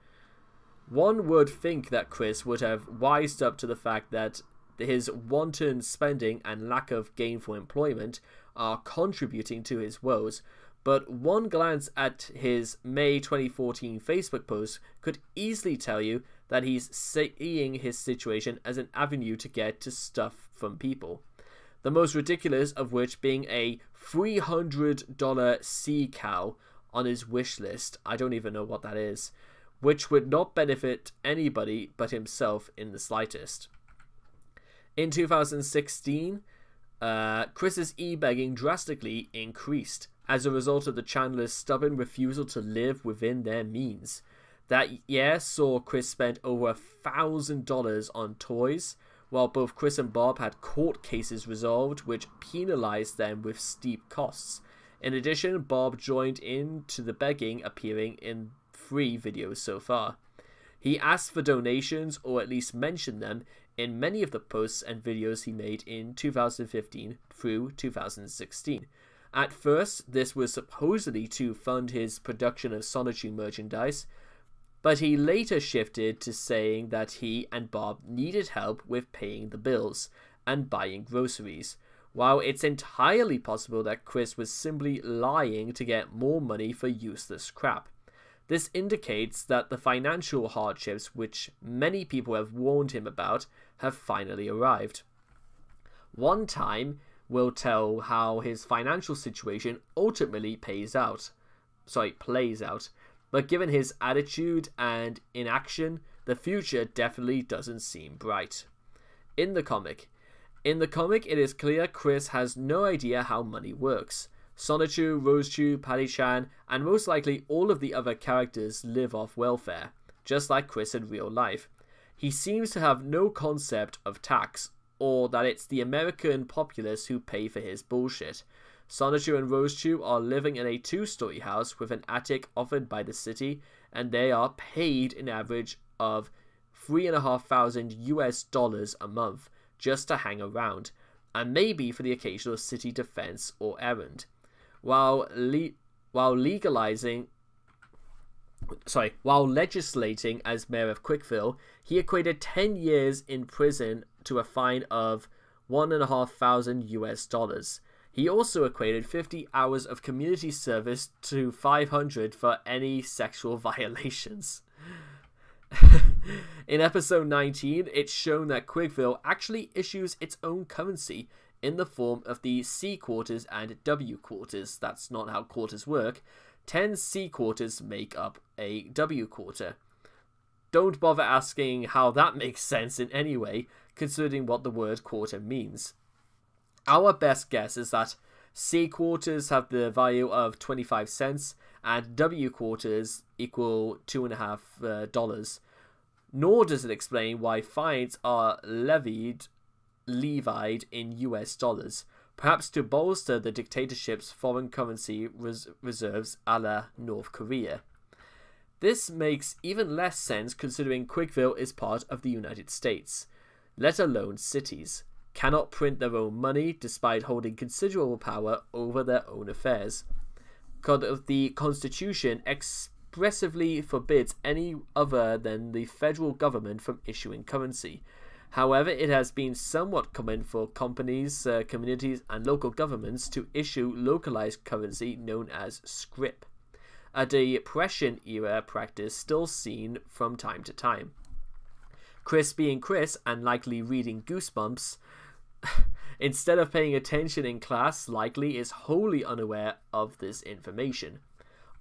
One would think that Chris would have wised up to the fact that his wanton spending and lack of gainful employment are contributing to his woes, but one glance at his May 2014 Facebook post could easily tell you that he's seeing his situation as an avenue to get to stuff from people. The most ridiculous of which being a $300 sea cow on his wish list. I don't even know what that is. Which would not benefit anybody but himself in the slightest. In 2016, Chris's e-begging drastically increased as a result of the channel's stubborn refusal to live within their means. That year saw Chris spend over $1,000 on toys, while both Chris and Bob had court cases resolved which penalized them with steep costs. In addition, Bob joined in to the begging, appearing in 3 videos so far. He asked for donations, or at least mentioned them, in many of the posts and videos he made in 2015 through 2016. At first, this was supposedly to fund his production of Sonichu merchandise, but he later shifted to saying that he and Bob needed help with paying the bills and buying groceries, while it's entirely possible that Chris was simply lying to get more money for useless crap. This indicates that the financial hardships which many people have warned him about have finally arrived. One time will tell how his financial situation ultimately plays out. But given his attitude and inaction, the future definitely doesn't seem bright. In the comic, it is clear Chris has no idea how money works. Sonichu, Rosechu, Patty-chan, and most likely all of the other characters live off welfare, just like Chris in real life. He seems to have no concept of tax, or that it's the American populace who pay for his bullshit. Sonichu and Rosechu are living in a 2-story house with an attic offered by the city, and they are paid an average of $3,500 US a month just to hang around, and maybe for the occasional city defense or errand. While legislating as mayor of Quickville, he equated 10 years in prison to a fine of $1,500 US. He also equated 50 hours of community service to 500 for any sexual violations. In episode 19, it's shown that Quickville actually issues its own currency in the form of the C quarters and W quarters. That's not how quarters work. 10 C quarters make up a W quarter. Don't bother asking how that makes sense in any way, considering what the word quarter means. Our best guess is that C quarters have the value of 25 cents and W quarters equal $2.50. Nor does it explain why fines are levied in US dollars, perhaps to bolster the dictatorship's foreign currency reserves a la North Korea. This makes even less sense considering Quickville is part of the United States, let alone cities, cannot print their own money despite holding considerable power over their own affairs. The Constitution expressively forbids any other than the federal government from issuing currency. However, it has been somewhat common for companies, communities, and local governments to issue localized currency known as scrip, a Depression-era practice still seen from time to time. Chris, being Chris and likely reading Goosebumps, instead of paying attention in class, likely is wholly unaware of this information.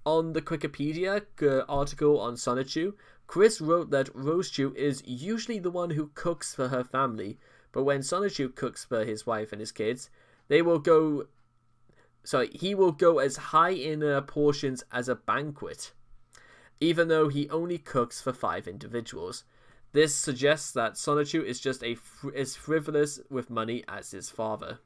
On the Wikipedia article on Sonichu, Chris wrote that Rosechu is usually the one who cooks for her family, but when Sonichu cooks for his wife and his kids, he will go as high in portions as a banquet, even though he only cooks for 5 individuals. This suggests that Sonichu is just as frivolous with money as his father.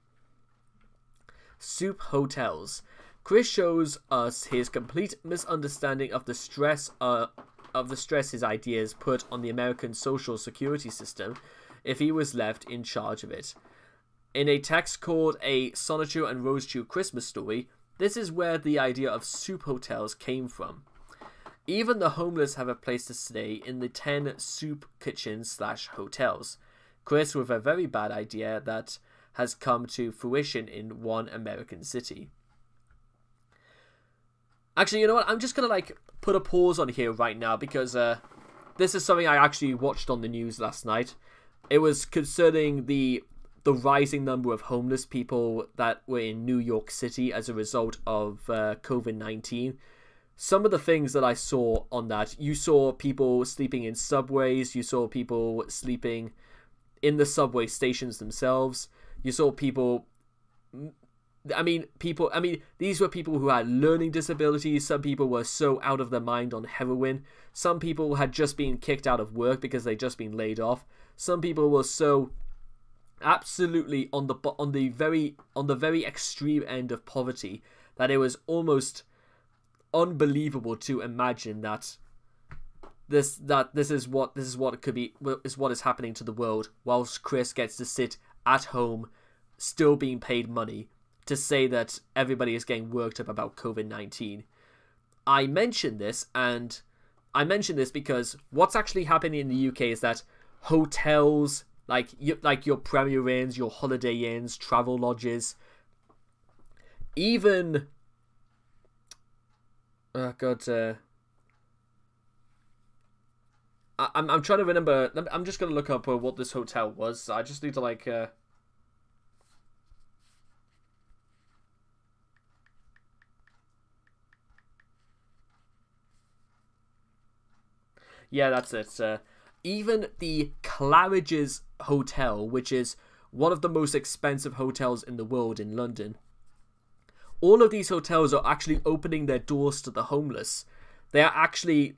Soup hotels. Chris shows us his complete misunderstanding of the stress his ideas put on the American social security system if he was left in charge of it. In a text called A Sonichu and Rosechu Christmas Story, this is where the idea of soup hotels came from. Even the homeless have a place to stay in the 10 soup kitchens/hotels. Chris with a very bad idea that has come to fruition in one American city. Actually, you know what? I'm just going to put a pause on here right now because this is something I actually watched on the news last night. It was concerning the rising number of homeless people that were in New York City as a result of COVID-19. Some of the things that I saw on that, you saw people sleeping in subways, you saw people sleeping in the subway stations themselves, you saw people... these were people who had learning disabilities. Some people were so out of their mind on heroin. Some people had just been kicked out of work because they'd just been laid off. Some people were so absolutely on the very extreme end of poverty that it was almost unbelievable to imagine that this is what it could be, is what is happening to the world, whilst Chris gets to sit at home, still being paid money, to say that everybody is getting worked up about COVID-19. I mention this because what's actually happening in the UK is that hotels, like your Premier Inns, your Holiday Inns, travel lodges, even... I'm trying to remember. I'm just going to look up what this hotel was. I just need to yeah, that's it. Even the Claridge's Hotel, which is one of the most expensive hotels in the world in London, all of these hotels are actually opening their doors to the homeless. We are actually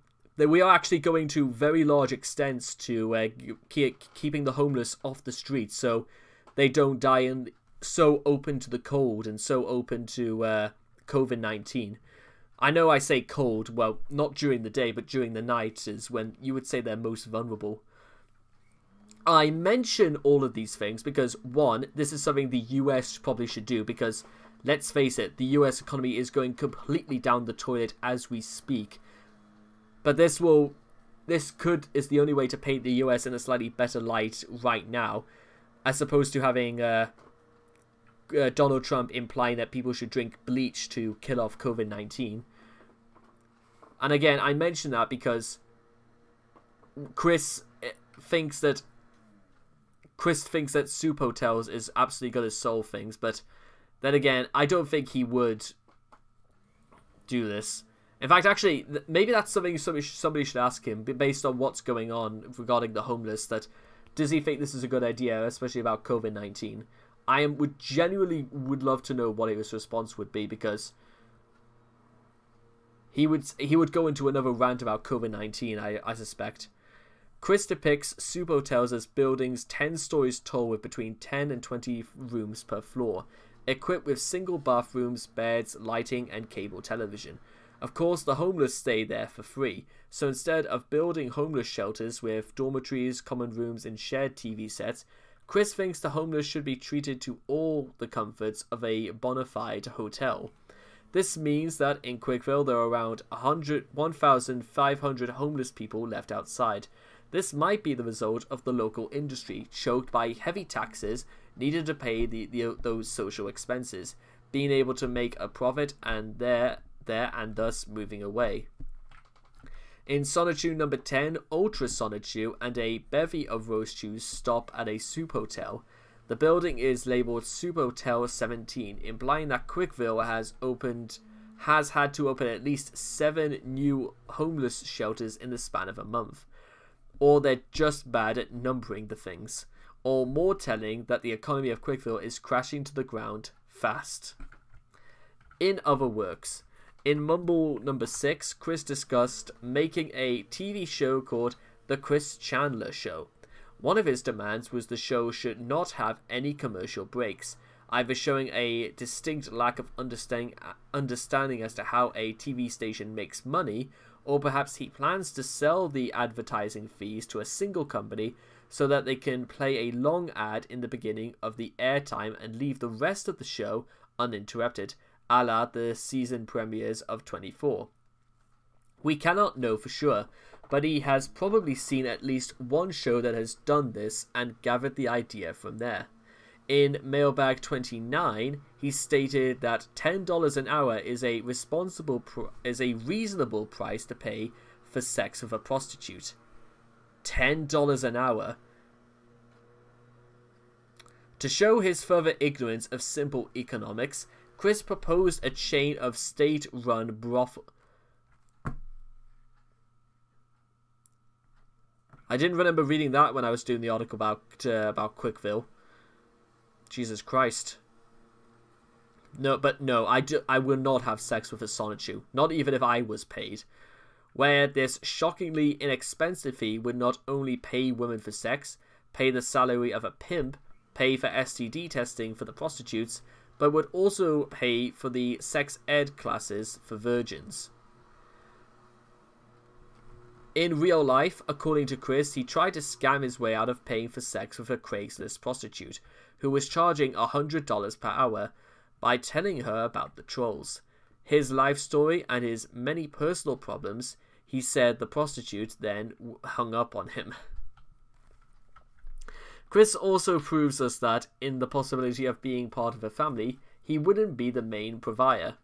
going to very large extents to keeping the homeless off the streets, so they don't die, and so open to the cold and so open to COVID-19. I know I say cold, well, not during the day, but during the night is when you would say they're most vulnerable. I mention all of these things because, one, this is something the US probably should do because, let's face it, the US economy is going completely down the toilet as we speak. But this is the only way to paint the US in a slightly better light right now, as opposed to having Donald Trump implying that people should drink bleach to kill off COVID-19. And again, I mention that because Chris thinks that Chris thinks that Soup Hotels is absolutely going to solve things, but then again, I don't think he would do this. In fact, actually, maybe that's something somebody should ask him, based on what's going on regarding the homeless, that does he think this is a good idea, especially about COVID-19? Would genuinely love to know what his response would be, because he would go into another rant about COVID-19, I suspect. Chris depicts Soup Hotels as buildings 10 stories tall with between 10 and 20 rooms per floor, equipped with single bathrooms, beds, lighting, and cable television. Of course, the homeless stay there for free, so instead of building homeless shelters with dormitories, common rooms, and shared TV sets, Chris thinks the homeless should be treated to all the comforts of a bona fide hotel. This means that in Quickville there are around 1,500 homeless people left outside. This might be the result of the local industry, choked by heavy taxes needed to pay those social expenses, being able to make a profit and thus moving away. In Sonichu number 10, Ultra Sonichu and a bevy of roast chews stop at a Soup Hotel. The building is labelled Soup Hotel 17, implying that Quickville has had to open at least 7 new homeless shelters in the span of a month. Or they're just bad at numbering the things. Or more telling, that the economy of Quickville is crashing to the ground fast. In other works, in Mumble number 6, Chris discussed making a TV show called The Chris Chandler Show. One of his demands was the show should not have any commercial breaks, either showing a distinct lack of understanding as to how a TV station makes money, or perhaps he plans to sell the advertising fees to a single company so that they can play a long ad in the beginning of the airtime and leave the rest of the show uninterrupted, a la the season premieres of 24. We cannot know for sure, but he has probably seen at least one show that has done this and gathered the idea from there. In Mailbag 29, he stated that $10 an hour is a reasonable price to pay for sex with a prostitute. $10 an hour. To show his further ignorance of simple economics, Chris proposed a chain of state-run brothel. I didn't remember reading that when I was doing the article about Quickville. Jesus Christ. No, I will not have sex with a Sonichu, not even if I was paid. Where this shockingly inexpensive fee would not only pay women for sex, pay the salary of a pimp, pay for STD testing for the prostitutes, but would also pay for the sex ed classes for virgins. In real life, according to Chris, he tried to scam his way out of paying for sex with a Craigslist prostitute, who was charging $100 per hour, by telling her about the trolls. His life story and his many personal problems, he said the prostitute then hung up on him. Chris also proves us that, in the possibility of being part of a family, he wouldn't be the main provider.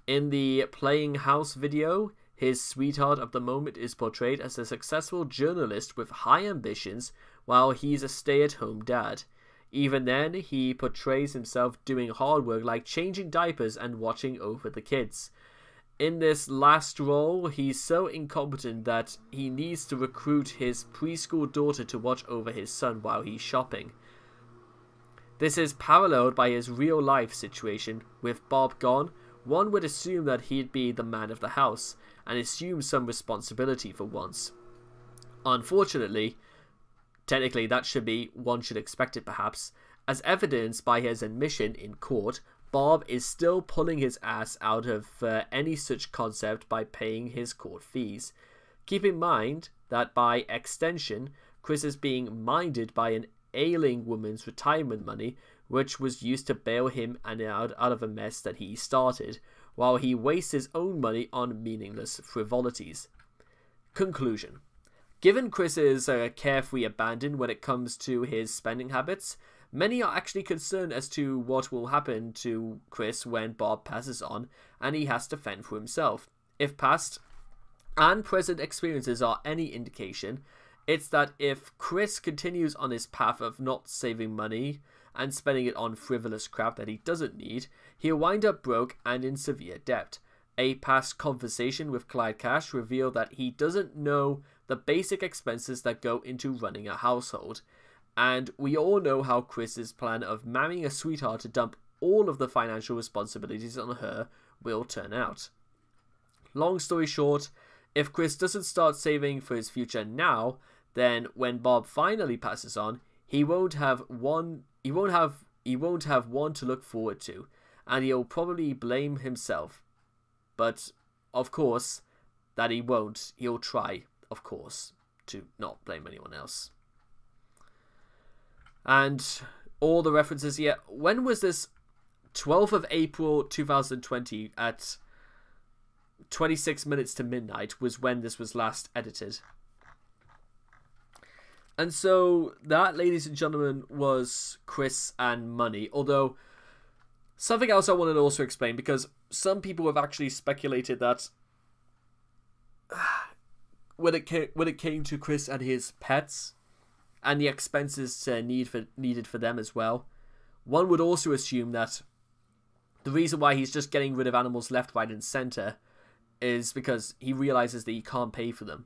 In the Playing House video, his sweetheart of the moment is portrayed as a successful journalist with high ambitions, while he's a stay-at-home dad. Even then, he portrays himself doing hard work like changing diapers and watching over the kids. In this last role, he's so incompetent that he needs to recruit his preschool daughter to watch over his son while he's shopping. This is paralleled by his real-life situation. With Bob gone, one would assume that he'd be the man of the house, and assume some responsibility for once. Unfortunately, technically that should be, one should expect it perhaps, as evidenced by his admission in court, Bob is still pulling his ass out of any such concept by paying his court fees. Keep in mind that by extension, Chris is being minded by an ailing woman's retirement money, which was used to bail him out of a mess that he started, while he wastes his own money on meaningless frivolities. Conclusion. Given Chris's carefree abandon when it comes to his spending habits, many are actually concerned as to what will happen to Chris when Bob passes on and he has to fend for himself. If past and present experiences are any indication, It's that if Chris continues on his path of not saving money and spending it on frivolous crap that he doesn't need, he'll wind up broke and in severe debt. A past conversation with Clyde Cash revealed that he doesn't know the basic expenses that go into running a household. And we all know how Chris's plan of marrying a sweetheart to dump all of the financial responsibilities on her will turn out. Long story short, if Chris doesn't start saving for his future now, then when Bob finally passes on, he won't have one to look forward to, and he'll probably blame himself. But of course that he won't. He'll try, of course, to not blame anyone else. And all the references here. When was this? 12th of April 2020 at 26 minutes to midnight was when this was last edited. And so that, ladies and gentlemen, was Chris and money. Although, something else I wanted to also explain, because some people have actually speculated that when it came to Chris and his pets and the expenses needed for them as well, one would also assume that the reason why he's just getting rid of animals left, right, and center is because he realizes that he can't pay for them.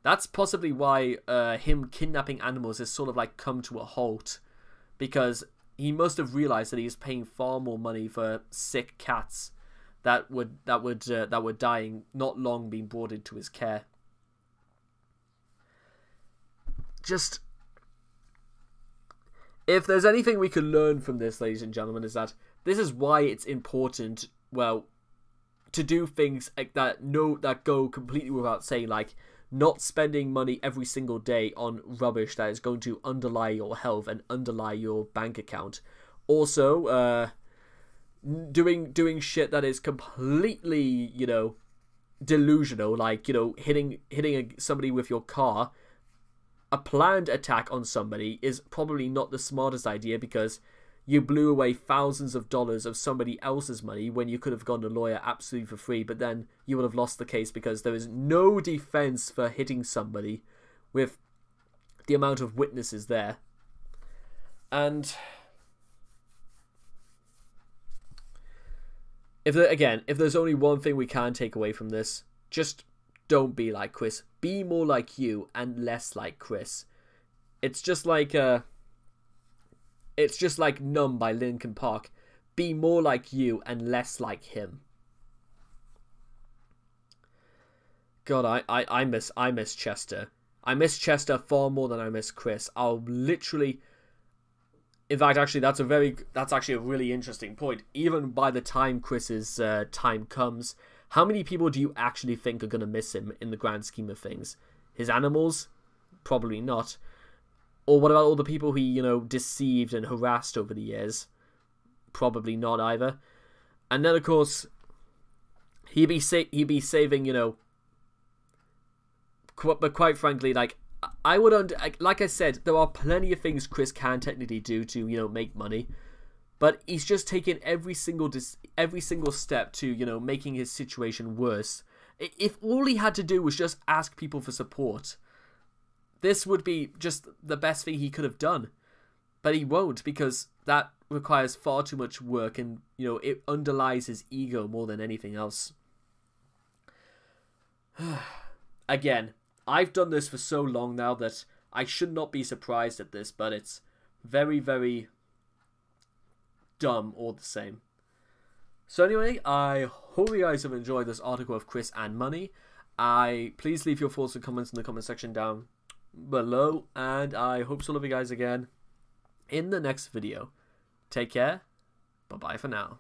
That's possibly why him kidnapping animals has sort of like come to a halt, because he must have realized that he's paying far more money for sick cats that were dying, not long being brought into his care. Just, if there's anything we can learn from this, ladies and gentlemen, is that this is why it's important, well, to do things like that go completely without saying, like not spending money every single day on rubbish that is going to underlie your health and underlie your bank account. Also, doing shit that is completely, you know, delusional, like, you know, hitting somebody with your car. A planned attack on somebody is probably not the smartest idea, because you blew away thousands of dollars of somebody else's money when you could have gone to a lawyer absolutely for free, but then you would have lost the case because there is no defense for hitting somebody with the amount of witnesses there. And if there's only one thing we can take away from this, just don't be like Chris. Be more like you and less like Chris. It's just like Numb by Linkin Park. Be more like you and less like him. God, I miss Chester. I miss Chester far more than I miss Chris. I'll literally, in fact, actually, that's actually a really interesting point. Even by the time Chris's time comes, how many people do you actually think are going to miss him in the grand scheme of things? His animals? Probably not. Or what about all the people he, you know, deceived and harassed over the years? Probably not either. And then, of course, he'd be saving, you know. But quite frankly, like, like I said, there are plenty of things Chris can technically do to, you know, make money. But he's just taken every single step to, you know, making his situation worse. If all he had to do was just ask people for support, this would be just the best thing he could have done. But he won't, because that requires far too much work, and, you know, it underlies his ego more than anything else. Again, I've done this for so long now that I should not be surprised at this, but it's very, very dumb all the same. So anyway, I hope you guys have enjoyed this article of Chris and money. Please leave your thoughts and comments in the comment section down below, and I hope to love you guys again in the next video. Take care. Bye bye for now.